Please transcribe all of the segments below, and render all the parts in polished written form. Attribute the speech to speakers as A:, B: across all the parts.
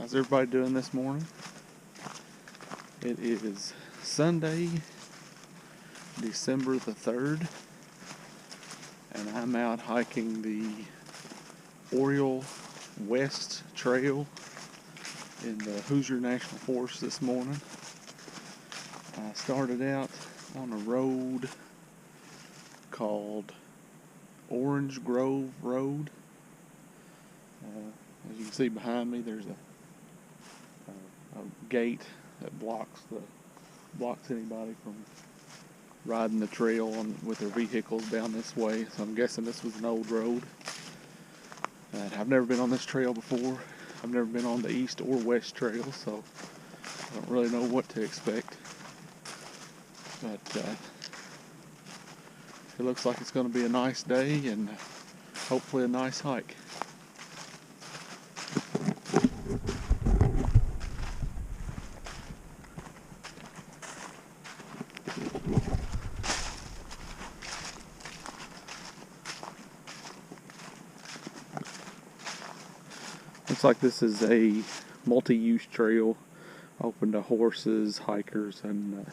A: How's everybody doing this morning? It is Sunday, December the 3rd, and I'm out hiking the Oriole West Trail in the Hoosier National Forest this morning. I started out on a road called Orange Grove Road. As you can see behind me, there's a gate that blocks anybody from riding the trail with their vehicles down this way. So I'm guessing this was an old road. I've never been on this trail before. I've never been on the east or west trail, so I don't really know what to expect. But it looks like it's going to be a nice day and hopefully a nice hike. Looks like this is a multi-use trail open to horses, hikers, and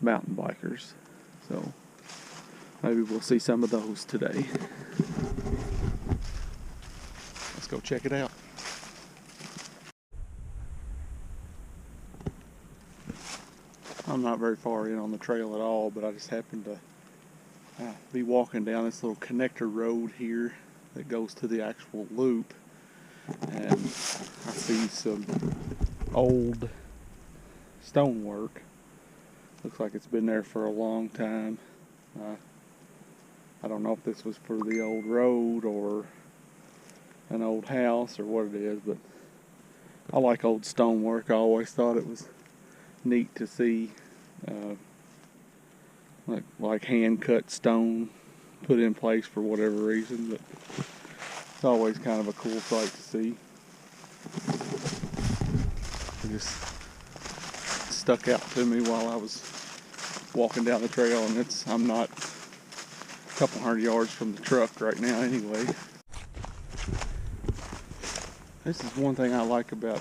A: mountain bikers. So maybe we'll see some of those today. Let's go check it out. I'm not very far in on the trail at all, but I just happened to be walking down this little connector road here that goes to the actual loop. And I see some old stonework. Looks like it's been there for a long time. I don't know if this was for the old road or an old house or what it is, but I like old stonework. I always thought it was neat to see like hand-cut stone put in place for whatever reason, but it's always kind of a cool sight to see. It just stuck out to me while I was walking down the trail, and I'm not a couple hundred yards from the truck right now anyway. This is one thing I like about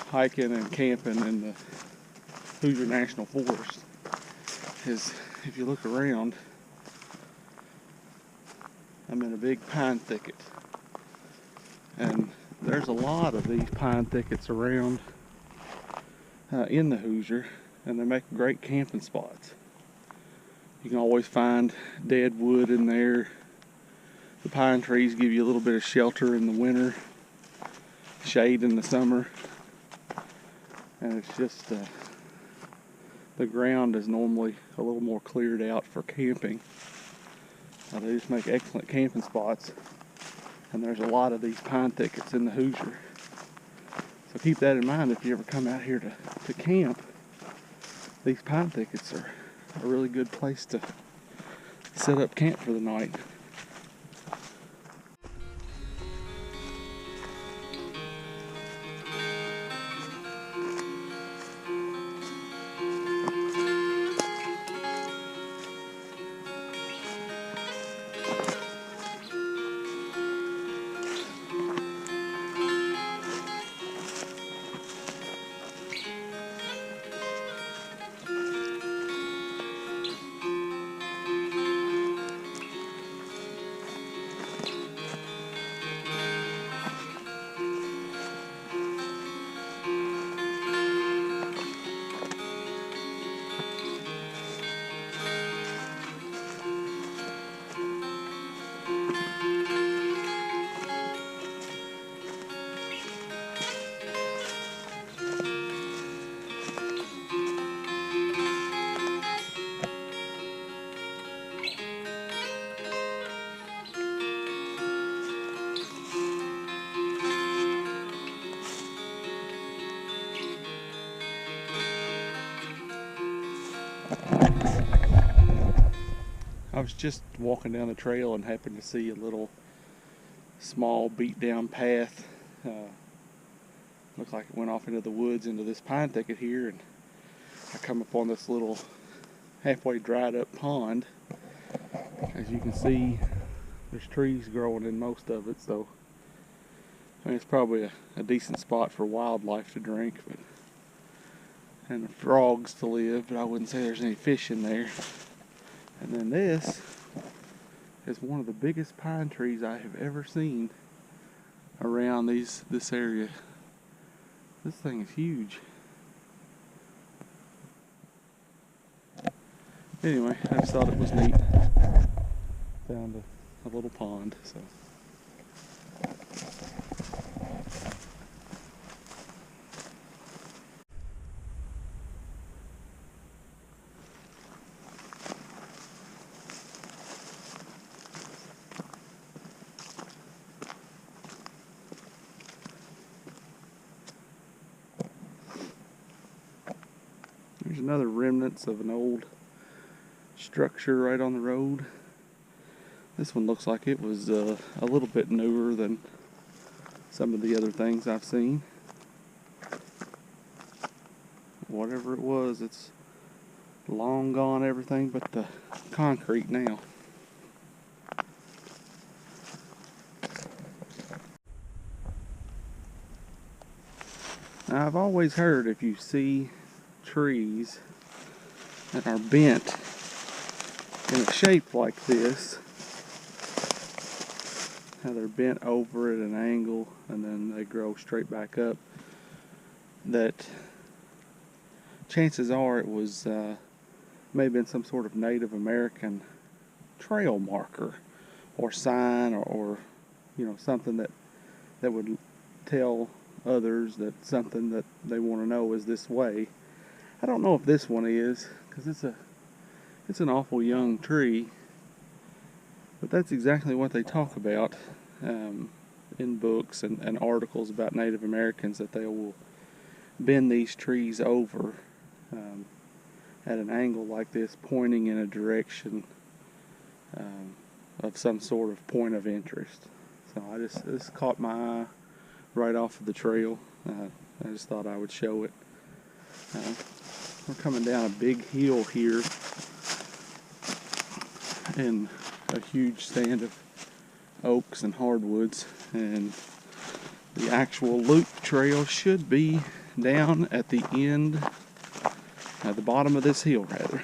A: hiking and camping in the Hoosier National Forest, is if you look around, I'm in a big pine thicket, and there's a lot of these pine thickets around in the Hoosier, and they make great camping spots. You can always find dead wood in there. The pine trees give you a little bit of shelter in the winter, shade in the summer, and it's just the ground is normally a little more cleared out for camping. They just make excellent camping spots, and there's a lot of these pine thickets in the Hoosier. So keep that in mind if you ever come out here to camp. These pine thickets are a really good place to set up camp for the night. I was just walking down the trail and happened to see a little small beat down path. Looked like it went off into the woods into this pine thicket here, and I come upon this little halfway dried up pond. As you can see, there's trees growing in most of it, so I mean, it's probably a decent spot for wildlife to drink, but and the frogs to live, but I wouldn't say there's any fish in there. And then this is one of the biggest pine trees I have ever seen around this area. This thing is huge. Anyway, I just thought it was neat. Found a little pond, so. There's another remnants of an old structure right on the road. This one looks like it was a little bit newer than some of the other things I've seen. Whatever it was, it's long gone, everything but the concrete now. Now, I've always heard if you see trees that are bent in a shape like this, how they're bent over at an angle and then they grow straight back up, that chances are it was may have been some sort of Native American trail marker or sign or you know, something that would tell others that something that they want to know is this way. I don't know if this one is, because it's an awful young tree, but that's exactly what they talk about in books and articles about Native Americans, that they will bend these trees over at an angle like this, pointing in a direction of some sort of point of interest. So this caught my eye right off of the trail. I just thought I would show it. We're coming down a big hill here in a huge stand of oaks and hardwoods, and the actual loop trail should be down at the end, at the bottom of this hill rather.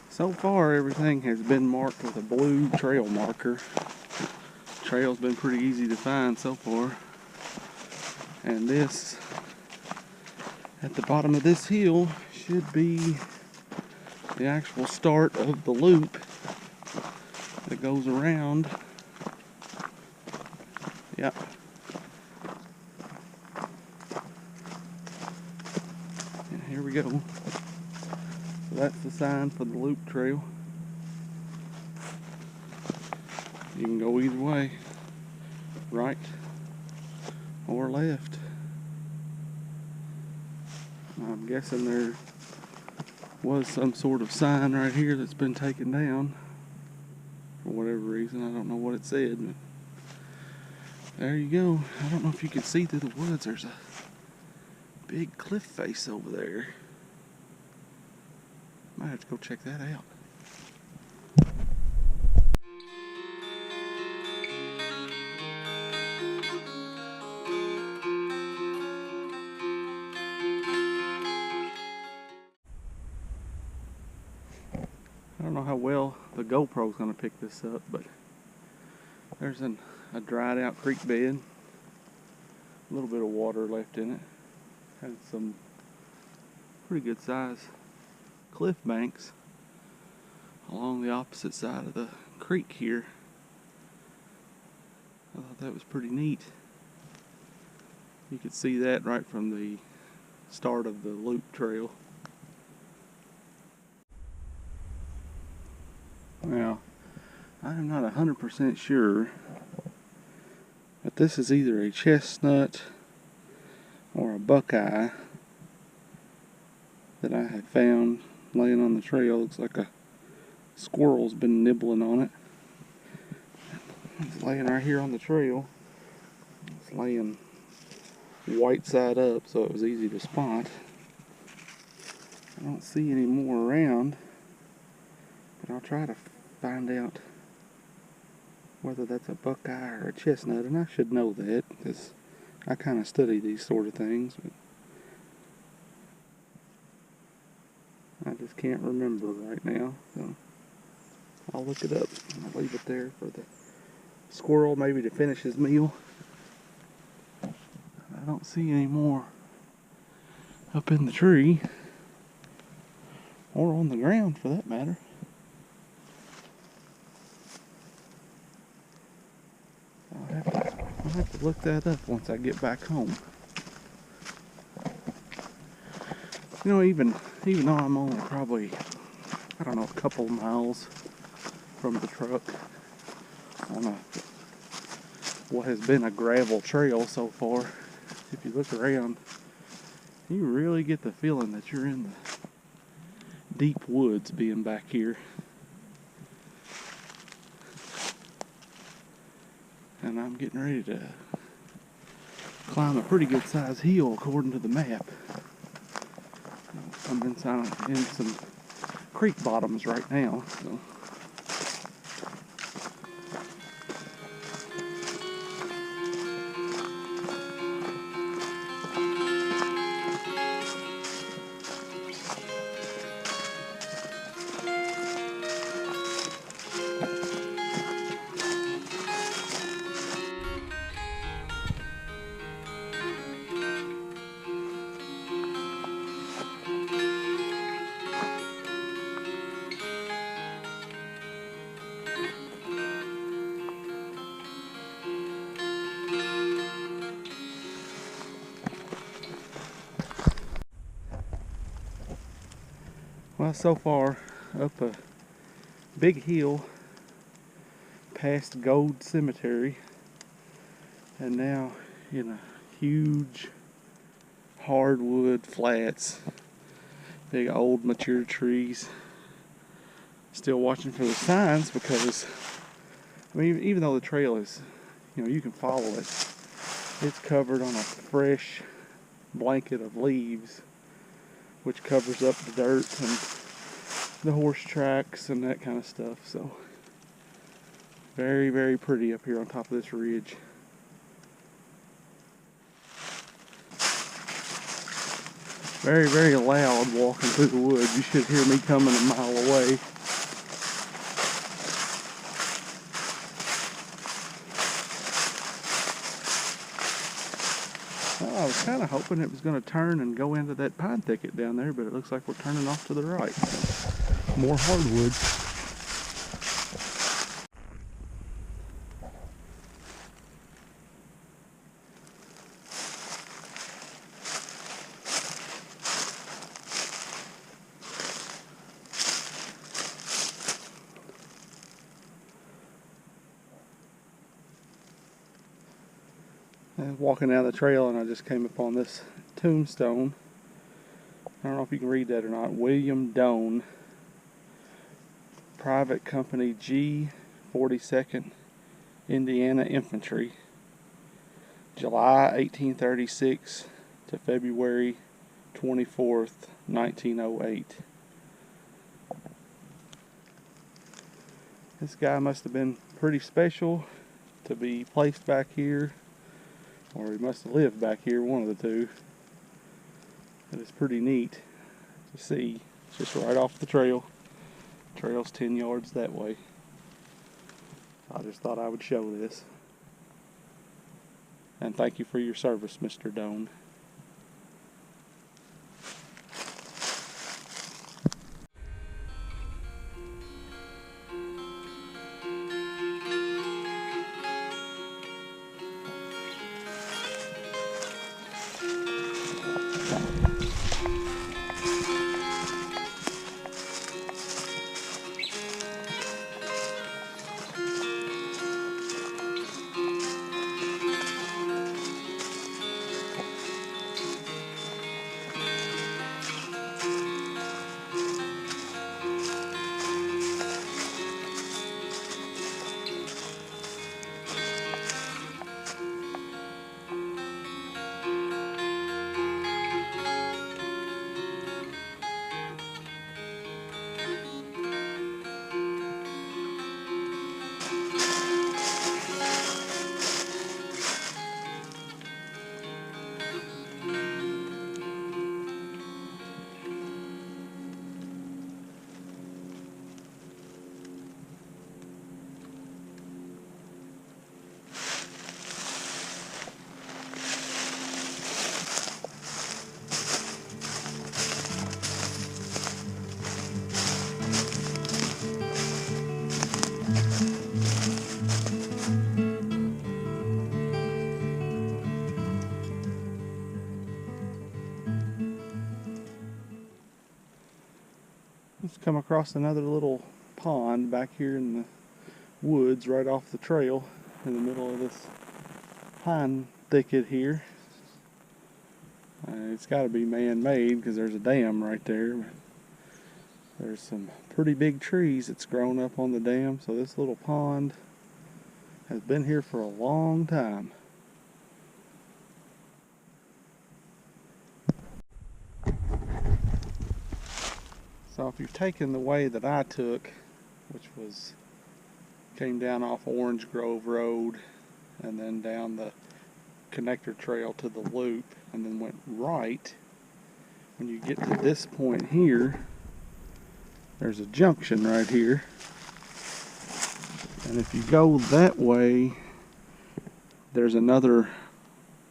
A: So far everything has been marked with a blue trail marker. The trail's been pretty easy to find so far. And this, at the bottom of this hill, should be the actual start of the loop that goes around. Yep. And here we go. So that's the sign for the loop trail. You can go either way, right or left. I'm guessing there was some sort of sign right here that's been taken down for whatever reason. I don't know what it said, but there you go. I don't know if you can see through the woods. There's a big cliff face over there. Might have to go check that out. I don't know how well the GoPro's going to pick this up, but there's a dried out creek bed. A little bit of water left in it. Had some pretty good size cliff banks along the opposite side of the creek here. I thought that was pretty neat. You could see that right from the start of the loop trail. Now, I'm not 100% sure, but this is either a chestnut or a buckeye that I have found laying on the trail. Looks like a squirrel's been nibbling on it. It's laying right here on the trail. It's laying white side up, so it was easy to spot. I don't see any more around, And I'll try to find out whether that's a buckeye or a chestnut, and I should know that because I kind of study these sort of things, but I just can't remember right now, so I'll look it up. I'll leave it there for the squirrel maybe to finish his meal. I don't see any more up in the tree, or on the ground for that matter. I'll have to look that up once I get back home. You know, even though I'm only probably, I don't know, a couple miles from the truck on what has been a gravel trail so far, if you look around, you really get the feeling that you're in the deep woods being back here. And I'm getting ready to climb a pretty good sized hill according to the map. I'm in some creek bottoms right now, so. Well, so far up a big hill past Gold Cemetery, and now in a huge hardwood flats, big old mature trees. Still watching for the signs because, I mean, even though the trail is, you know, you can follow it, it's covered on a fresh blanket of leaves, which covers up the dirt and the horse tracks and that kind of stuff. So very, very pretty up here on top of this ridge. Very, very loud walking through the woods. You should hear me coming a mile away. Well, I was kind of hoping it was going to turn and go into that pine thicket down there, but it looks like we're turning off to the right. More hardwood. I was walking down the trail and I just came upon this tombstone. I don't know if you can read that or not. William Doane, Private Company G, 42nd Indiana Infantry, July 1836 to February 24th, 1908. This guy must have been pretty special to be placed back here, or he must have lived back here, one of the two. But it's pretty neat to see. It's just right off the trail. Trail's 10 yards that way. I just thought I would show this. And thank you for your service, Mr. Doane. Let's come across another little pond back here in the woods right off the trail in the middle of this pine thicket here. It's got to be man-made because there's a dam right there. There's some pretty big trees that's grown up on the dam, so this little pond has been here for a long time. So if you've taken the way that I took, which came down off Orange Grove Road and then down the connector trail to the loop and then went right, when you get to this point here, there's a junction right here. And if you go that way, there's another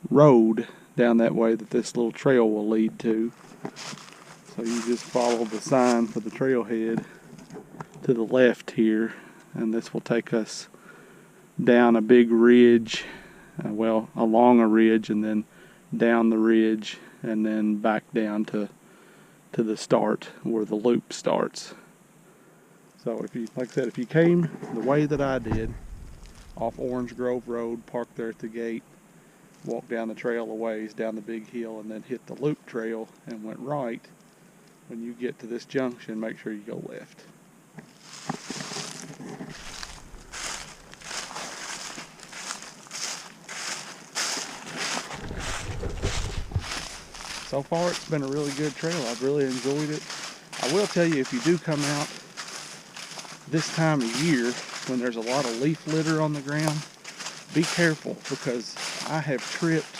A: road down that way that this little trail will lead to. So you just follow the sign for the trailhead to the left here, and this will take us down a big ridge, along a ridge and then down the ridge and then back down to the start where the loop starts. So like I said, if you came the way that I did, off Orange Grove Road, parked there at the gate, walked down the trail a ways, down the big hill, and then hit the loop trail and went right, when you get to this junction, make sure you go left. So far, it's been a really good trail. I've really enjoyed it. I will tell you, if you do come out this time of year, when there's a lot of leaf litter on the ground, be careful, because I have tripped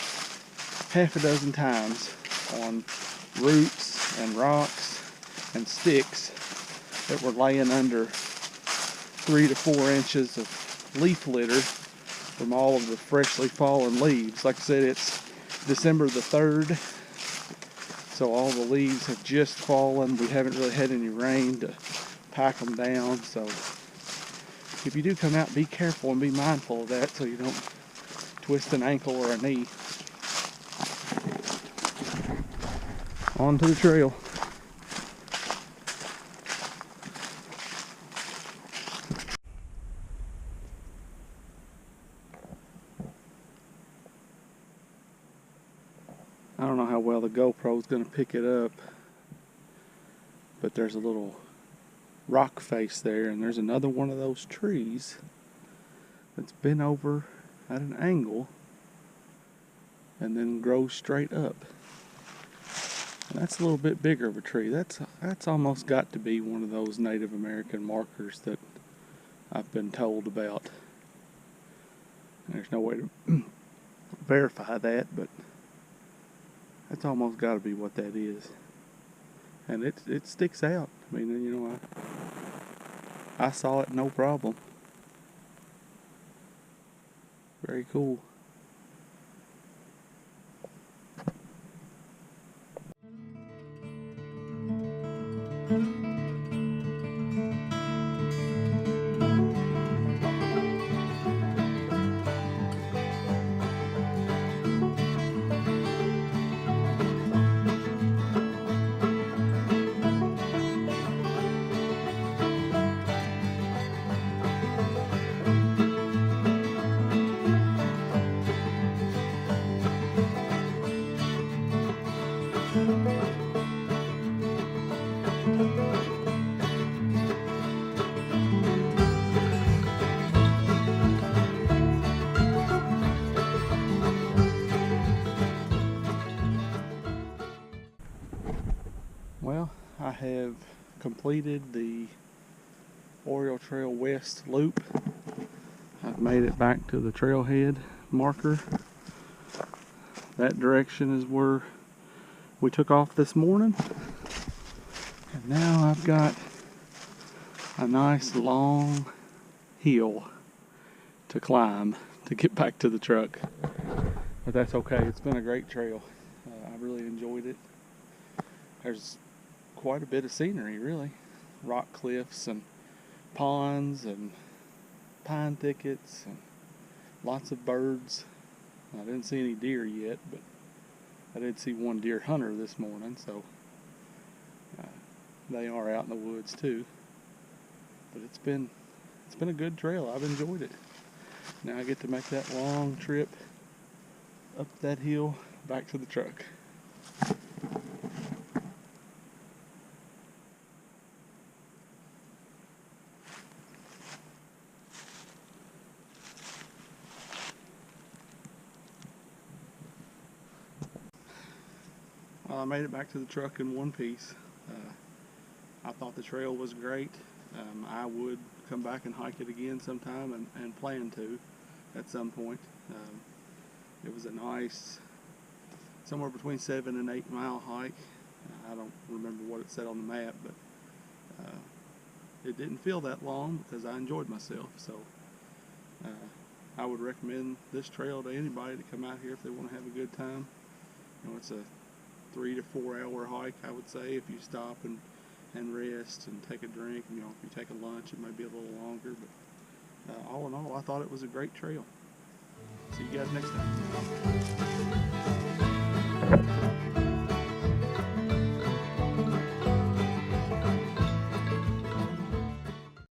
A: half a dozen times on roots and rocks and sticks that were laying under 3 to 4 inches of leaf litter from all of the freshly fallen leaves. Like I said, it's December the 3rd, so all the leaves have just fallen. We haven't really had any rain to pack them down, so if you do come out, be careful and be mindful of that so you don't twist an ankle or a knee. On to the trail. I don't know how well the GoPro is going to pick it up, but there's a little rock face there, and there's another one of those trees that's been over at an angle and then grows straight up. And that's a little bit bigger of a tree. That's almost got to be one of those Native American markers that I've been told about. There's no way to verify that, but that's almost got to be what that is. And it sticks out. I mean, you know, I saw it no problem. Very cool. Well, I have completed the Oriole Trail West loop. I've made it back to the trailhead marker. That direction is where we took off this morning. And now I've got a nice long hill to climb to get back to the truck. But that's okay. It's been a great trail. I really enjoyed it. There's quite a bit of scenery, really. Rock cliffs and ponds and pine thickets and lots of birds. I didn't see any deer yet, but I did see one deer hunter this morning, so they are out in the woods too. But it's been a good trail. I've enjoyed it. Now I get to make that long trip up that hill back to the truck. Well, I made it back to the truck in one piece. I thought the trail was great. I would come back and hike it again sometime and plan to at some point. It was a nice, somewhere between 7 and 8 mile hike. I don't remember what it said on the map, but it didn't feel that long because I enjoyed myself. So I would recommend this trail to anybody to come out here if they want to have a good time. You know, it's a 3 to 4 hour hike, I would say, if you stop and rest and take a drink. You know, if you take a lunch, it might be a little longer, but all in all, I thought it was a great trail. See you guys next time.